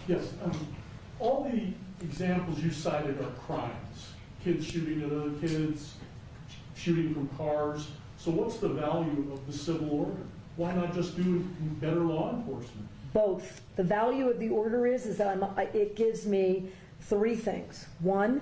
Yes. All the examples you cited are crimes. Kids shooting at other kids, shooting from cars. So what's the value of the civil order? Why not just do better law enforcement? Both. The value of the order is that it gives me three things. One,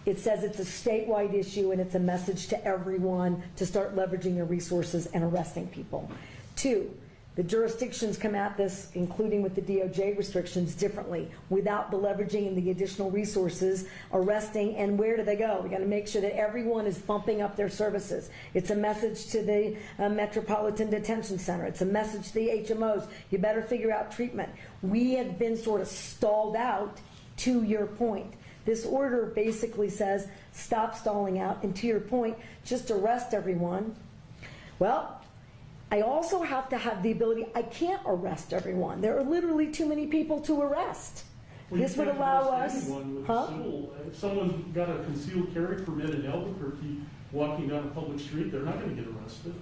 it says it's a statewide issue and it's a message to everyone to start leveraging their resources and arresting people. Two, the jurisdictions come at this, including with the DOJ restrictions, differently, without the leveraging and the additional resources, arresting, and where do they go? We got to make sure that everyone is bumping up their services. It's a message to the Metropolitan Detention Center. It's a message to the HMOs. You better figure out treatment. We have been sort of stalled out, to your point. This order basically says, stop stalling out, and to your point, just arrest everyone. Well, I also have to have the ability, I can't arrest everyone. There are literally too many people to arrest. Well, this would allow us, if someone's got a concealed carry permit in Albuquerque walking down a public street, they're not going to get arrested.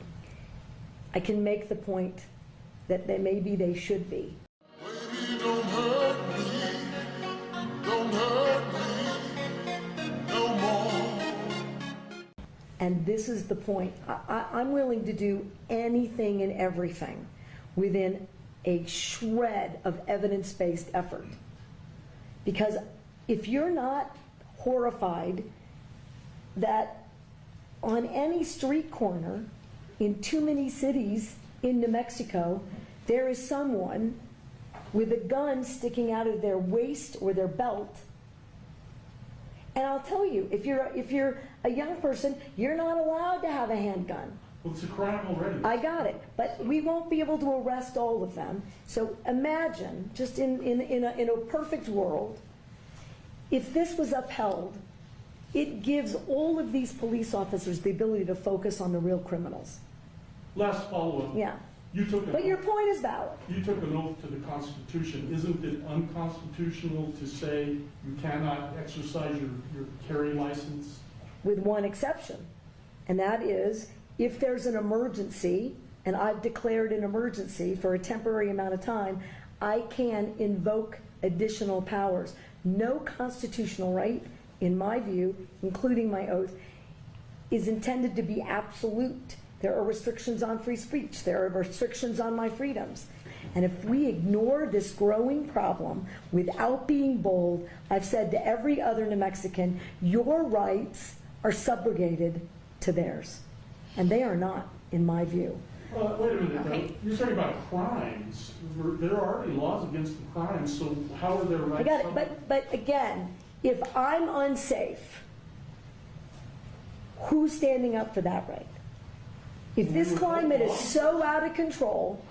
I can make the point that maybe they should be. Baby, don't hurt me. Don't hurt me no more. And this is the point. I'm willing to do anything and everything within a shred of evidence-based effort. Because if you're not horrified that on any street corner in too many cities in New Mexico, there is someone with a gun sticking out of their waist or their belt. And I'll tell you, if you're a young person, you're not allowed to have a handgun. Well, it's a crime already. I got it, but we won't be able to arrest all of them. So imagine, just in a perfect world, if this was upheld, it gives all of these police officers the ability to focus on the real criminals. Last follow-up. Yeah. But your point is valid. You took an oath to the Constitution. Isn't it unconstitutional to say you cannot exercise your carry license? With one exception, and that is if there's an emergency, and I've declared an emergency for a temporary amount of time, I can invoke additional powers. No constitutional right, in my view, including my oath, is intended to be absolute. There are restrictions on free speech. There are restrictions on my freedoms. And if we ignore this growing problem without being bold, I've said to every other New Mexican, your rights are subrogated to theirs. And they are not, in my view. Wait a minute. Okay. You're talking about crimes. There are already laws against the crimes, so how are their rights? I got it. But again, if I'm unsafe, who's standing up for that right? If this climate is so out of control,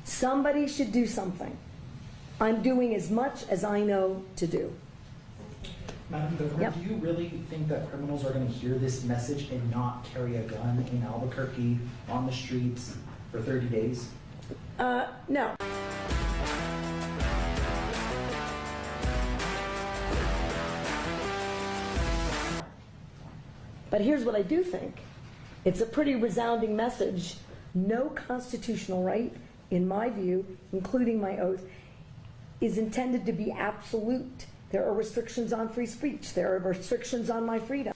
somebody should do something. I'm doing as much as I know to do. Madam Governor, do you really think that criminals are going to hear this message and not carry a gun in Albuquerque on the streets for 30 days? No. But here's what I do think. It's a pretty resounding message. No constitutional right, in my view, including my oath, is intended to be absolute. There are restrictions on free speech. There are restrictions on my freedom.